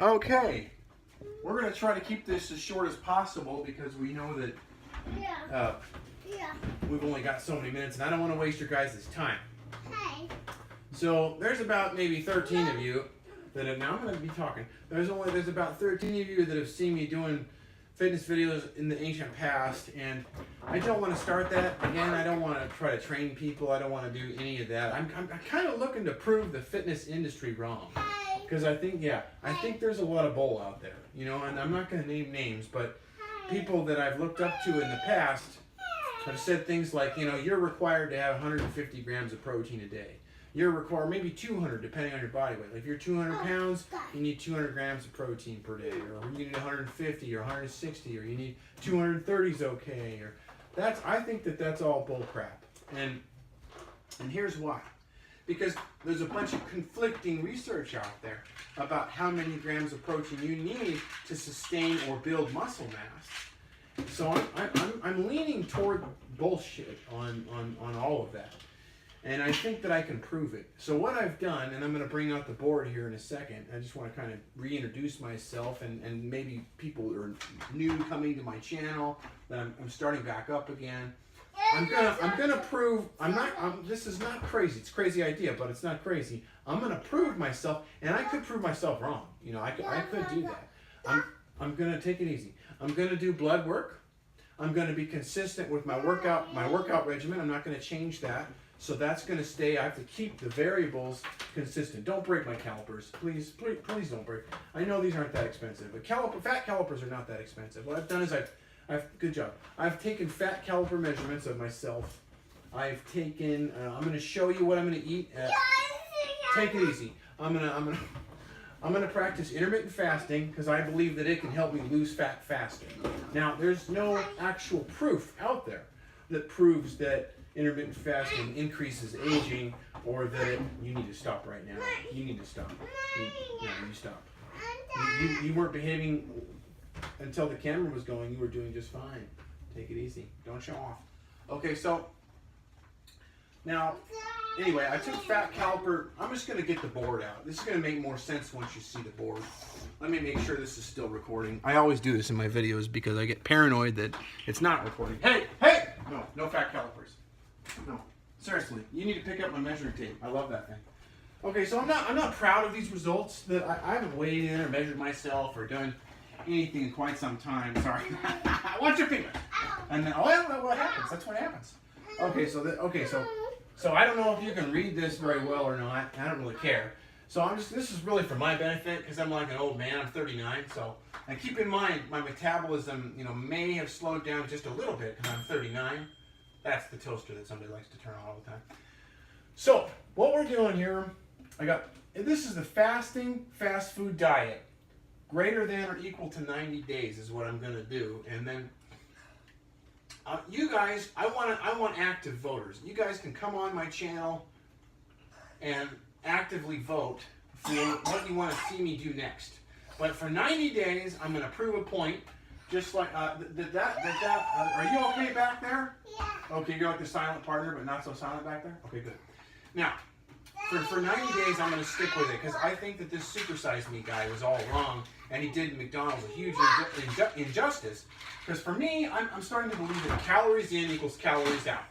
Okay, we're going to try to keep this as short as possible because we know that we've only got so many minutes and I don't want to waste your guys' time. So there's about maybe 13 of you that have, now I'm going to be talking, there's about 13 of you that have seen me doing fitness videos in the ancient past, and I don't want to start that again. I don't want to try to train people. I don't want to do any of that. I'm kind of looking to prove the fitness industry wrong, because I think there's a lot of bull out there, you know, and I'm not going to name names, but people that I've looked up to in the past have said things like, you know, you're required to have 150 grams of protein a day. You're required maybe 200 depending on your body weight. Like if you're 200 pounds, you need 200 grams of protein per day, or you need 150 or 160, or you need 230 is okay. Or I think that's all bull crap. And here's why. Because there's a bunch of conflicting research out there about how many grams of protein you need to sustain or build muscle mass. So I'm leaning toward bullshit on all of that. And I think that I can prove it. So what I've done, and I'm going to bring out the board here in a second. I just want to kind of reintroduce myself, and maybe people are new coming to my channel, that I'm starting back up again. I'm gonna prove, this is not crazy. It's a crazy idea, but it's not crazy. I'm going to prove myself, and I could prove myself wrong. You know, I could do that. I'm going to take it easy. I'm going to do blood work. I'm going to be consistent with my workout regimen. I'm not going to change that. So that's going to stay. I have to keep the variables consistent. Don't break my calipers. Please don't break. I know these aren't that expensive, but fat calipers are not that expensive. What I've done is good job. I've taken fat caliper measurements of myself. I've taken, I'm going to show you what I'm going to eat. Take it easy. I'm going to practice intermittent fasting because I believe that it can help me lose fat faster. Now, there's no actual proof out there that proves that intermittent fasting increases aging, or that you need to stop right now. You need to stop. You stop. You weren't behaving until the camera was going. You were doing just fine. Take it easy. Don't show off. Okay, so now, anyway, I took fat caliper. I'm just going to get the board out. This is going to make more sense once you see the board. Let me make sure this is still recording. I always do this in my videos because I get paranoid that it's not recording. Hey! No fat calipers. No, seriously, you need to pick up my measuring tape. I love that thing. Okay, so I'm not proud of these results. That I haven't weighed in or measured myself or done anything in quite some time. Sorry. Watch your finger. And then, what happens? That's what happens. Okay, so I don't know if you can read this very well or not. I don't really care. So this is really for my benefit because I'm like an old man. I'm 39. So, and keep in mind my metabolism, you know, may have slowed down just a little bit because I'm 39. That's the toaster that somebody likes to turn on all the time. So, what we're doing here, this is the fasting fast food diet. Greater than or equal to 90 days is what I'm going to do. And then, you guys, I want active voters. You guys can come on my channel and actively vote for what you want to see me do next. But for 90 days, I'm going to prove a point. Just like, are you okay back there? Yeah. Okay, you're like the silent partner, but not so silent back there? Okay, good. Now, for 90 days, I'm going to stick with it, because I think that this Supersize Me guy was all wrong, and he did McDonald's a huge injustice. Because for me, I'm starting to believe that calories in equals calories out.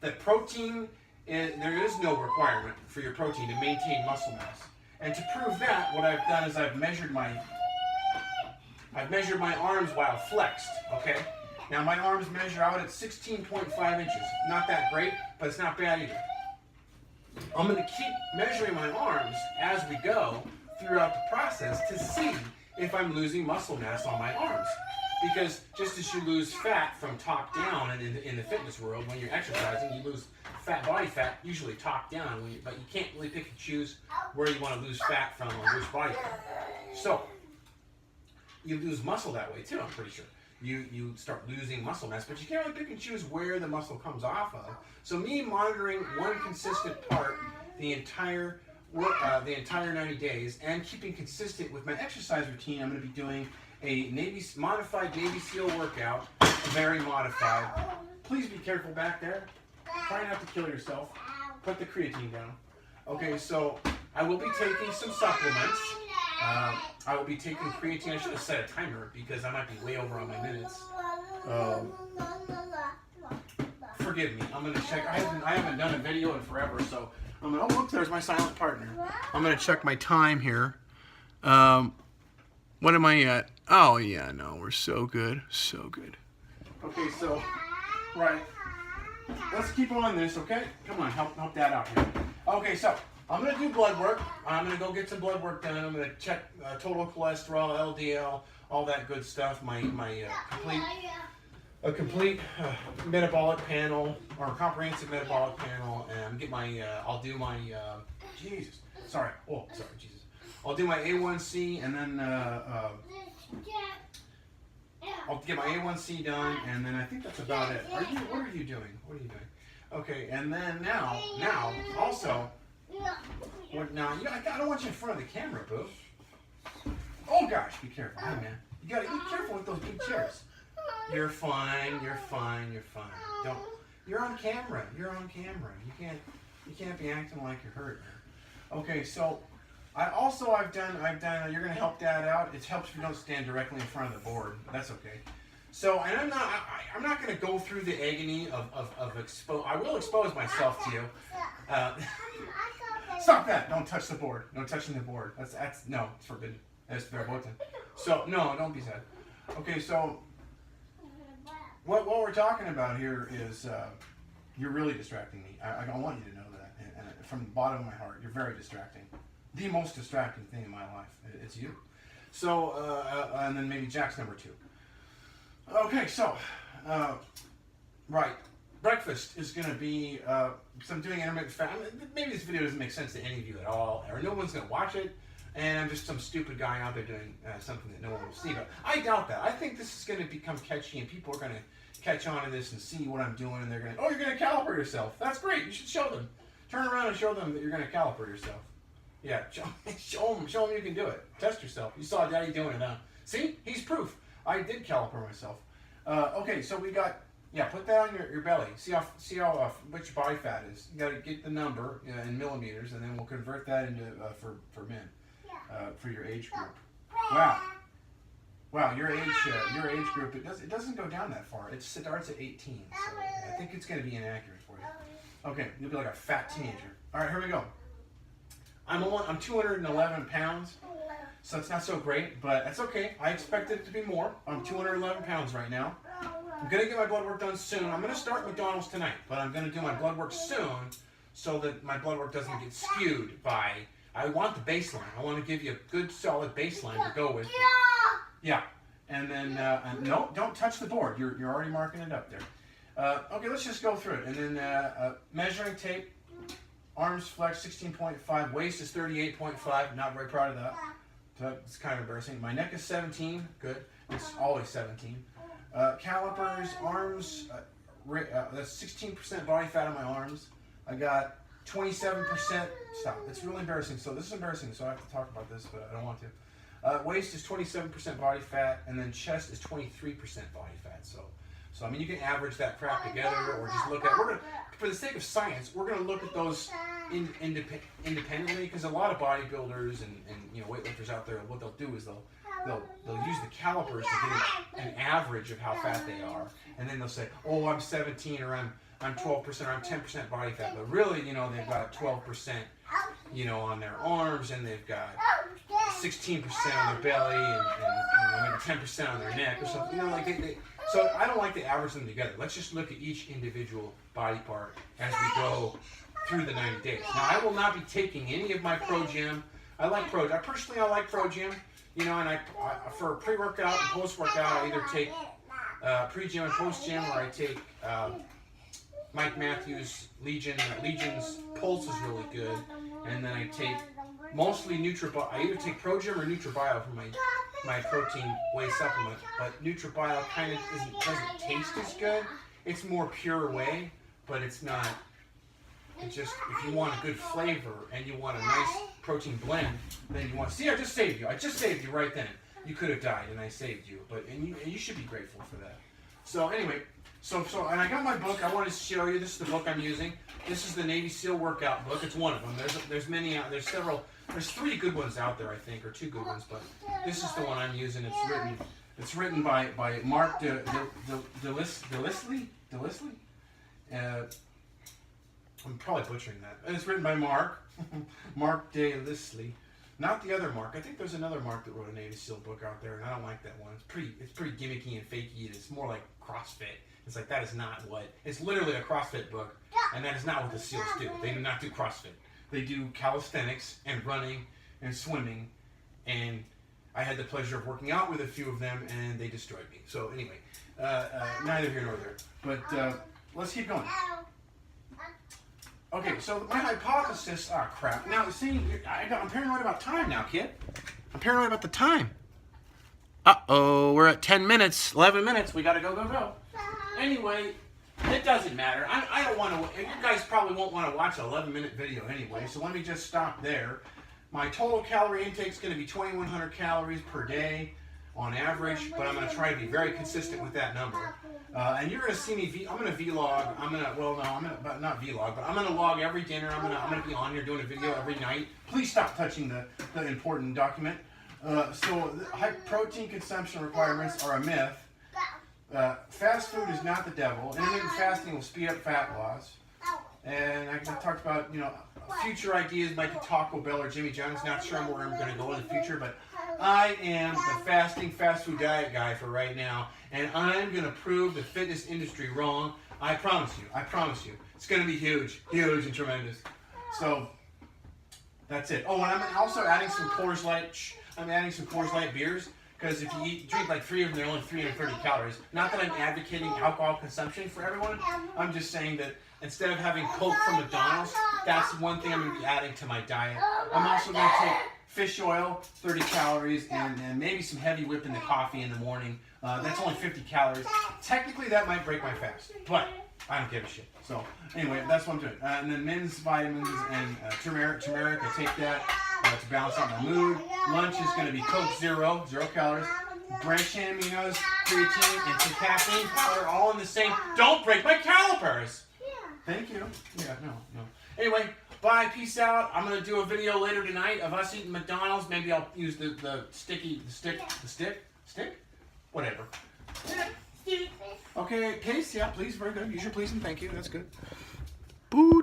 That protein, there is no requirement for your protein to maintain muscle mass. And to prove that, what I've done is I've measured my arms while flexed, okay? Now my arms measure out at 16.5 inches. Not that great, but it's not bad either. I'm going to keep measuring my arms as we go throughout the process to see if I'm losing muscle mass on my arms. Because just as you lose fat from top down and in the fitness world, when you're exercising, you lose body fat, usually top down, but you can't really pick and choose where you want to lose fat from or lose body fat. So, you lose muscle that way too, I'm pretty sure. You start losing muscle mass, but you can't really pick and choose where the muscle comes off of. So me monitoring one consistent part the entire 90 days and keeping consistent with my exercise routine, I'm going to be doing a modified Navy SEAL workout, very modified. Please be careful back there. Try not to kill yourself. Put the creatine down. Okay, so I will be taking some supplements. I will be taking creatine. I should have set a timer because I might be way over on my minutes. Forgive me. I'm gonna check. I haven't done a video in forever, so I'm gonna. Oh, look, there's my silent partner. I'm gonna check my time here. What am I at? Oh yeah, no, we're so good, so good. Okay, so right. Let's keep on this, okay? Come on, help Dad out here. Okay, so I'm gonna do blood work. I'm gonna go get some blood work done. I'm gonna check total cholesterol, LDL, all that good stuff. My complete metabolic panel or comprehensive metabolic panel, and get my I'll do my Jesus. Sorry. Oh, sorry, Jesus. I'll do my A1C, and then I'll get my A1C done, and then I think that's about it. What are you doing? What are you doing? Okay, and then now, also, I don't want you in front of the camera, boo. Oh gosh, be careful, hey man. You gotta be careful with those big chairs. You're fine. You're fine. You're fine. Don't. You're on camera. You're on camera. You can't be acting like you're hurt. Okay, so. I've done, you're going to help Dad out. It helps if you don't stand directly in front of the board. That's okay. So, and I'm not going to go through the agony of expose. I will expose myself to you. Stop that. Don't touch the board. No touching the board. No, it's forbidden. That's verboten. So, no, don't be sad. Okay, so, what we're talking about here is, you're really distracting me. I want you to know that. And from the bottom of my heart, you're very distracting. The most distracting thing in my life. It's you. So, and then maybe Jack's number 2. Okay, so, right. Breakfast is going to be, so I'm doing intermittent fasting. Maybe this video doesn't make sense to any of you at all, or no one's going to watch it, and I'm just some stupid guy out there doing something that no one will see. But I doubt that. I think this is going to become catchy, and people are going to catch on to this and see what I'm doing, and they're going to, oh, you're going to caliper yourself. That's great. You should show them. Turn around and show them that you're going to caliper yourself. Yeah, show them you can do it. Test yourself. You saw Daddy doing it, huh? See? He's proof. I did caliper myself. Okay, so we got, put that on your belly. See how which body fat is. You got to get the number in millimeters, and then we'll convert that into for men, for your age group. Wow, your age group, it doesn't go down that far. It starts at 18, so I think it's going to be inaccurate for you. Okay, you'll be like a fat teenager. All right, here we go. I'm 211 pounds, so it's not so great, but that's okay. I expected it to be more. I'm 211 pounds right now. I'm going to get my blood work done soon. I'm going to start McDonald's tonight, but I'm going to do my blood work soon so that my blood work doesn't get skewed by, I want the baseline. I want to give you a good solid baseline to go with. Yeah, and then, no, don't touch the board. You're already marking it up there. Okay, let's just go through it. And then measuring tape. Arms flex 16.5, waist is 38.5, not very proud of that. So it's kind of embarrassing. My neck is 17, good. It's always 17. Calipers, arms, that's 16% body fat on my arms. I got 27%, stop, it's really embarrassing. So this is embarrassing, so I have to talk about this, but I don't want to. Waist is 27% body fat, and then chest is 23% body fat. So I mean, you can average that crap together, or just look at. For the sake of science, we're gonna look at those independently, because a lot of bodybuilders and weightlifters out there, what they'll do is they'll use the calipers to get an average of how fat they are, and then they'll say, oh, I'm 17, or I'm 12%, or I'm 10% body fat, but really, they've got 12%, on their arms, and they've got 16% on their belly, and maybe 10% on their neck, or something. So I don't like to average them together. Let's just look at each individual body part as we go through the 90 days. Now, I will not be taking any of my Pro Gym. I like Pro Gym, and I for pre-workout and post-workout, I either take pre-gym and post-gym, or I take Mike Matthews Legion's Pulse is really good, and then I take mostly NutriBio. I either take Pro Gym or NutriBio for my protein whey supplement, but NutriBio kind of doesn't taste as good. It's more pure whey, but it's not. It's just, if you want a good flavor and you want a nice protein blend, then you want. See, I just saved you. I just saved you right then. You could have died, and I saved you. And you should be grateful for that. So anyway, and I got my book. I wanted to show you. This is the book I'm using. This is the Navy SEAL workout book. It's one of them. There's many out. There's several There's 3 good ones out there, I think, or 2 good ones, but this is the one I'm using. It's written by Mark DeLisley. I'm probably butchering that. And it's written by Mark DeLisley. Not the other Mark. I think there's another Mark that wrote a Navy SEAL book out there, and I don't like that one. It's pretty gimmicky and fakey. It's more like CrossFit. It's like, that is not what... It's literally a CrossFit book, and that is not what the SEALs do. They do not do CrossFit. They do calisthenics and running and swimming, and I had the pleasure of working out with a few of them, and they destroyed me. So anyway, neither here nor there. But let's keep going. Okay, so my hypothesis... Oh, crap. Now, see, I'm paranoid about time now, kid. I'm paranoid about the time. Uh-oh, we're at 10 minutes, 11 minutes. We got to go. Anyway, it doesn't matter. I don't want to... You guys probably won't want to watch an 11-minute video anyway, so let me just stop there. My total calorie intake is going to be 2,100 calories per day on average, but I'm going to try to be very consistent with that number. And you're going to see me, I'm going to vlog, not vlog, but I'm going to log every dinner. I'm going to be on here doing a video every night. Please stop touching the important document. So high protein consumption requirements are a myth. Fast food is not the devil. Intermittent fasting will speed up fat loss. And I talked about, future ideas might be Taco Bell or Jimmy John's. Not sure where I'm going to go in the future, but I am the fasting fast food diet guy for right now, and I'm going to prove the fitness industry wrong. I promise you. It's going to be huge and tremendous. So that's it. Oh, and I'm also adding some Coors Light. I'm adding some Coors Light beers, because if you drink like 3 of them, they're only 330 calories. Not that I'm advocating alcohol consumption for everyone. I'm just saying that instead of having Coke from McDonald's, that's one thing I'm going to be adding to my diet. I'm also going to take fish oil, 30 calories, and maybe some heavy whip in the coffee in the morning. That's only 50 calories. Technically, that might break my fast, but I don't give a shit. So anyway, that's what I'm doing. And then men's vitamins and turmeric. I take that to balance out my mood. Lunch is going to be Coke Zero calories. Branched chain aminos, creatine, and some caffeine powder, all in the same. Don't break my calipers. Thank you. Yeah, no. Anyway, bye, peace out. I'm going to do a video later tonight of us eating McDonald's. Maybe I'll use the stick? Whatever. Okay, Case, yeah, please, very good. Use your please and thank you. That's good. Boo.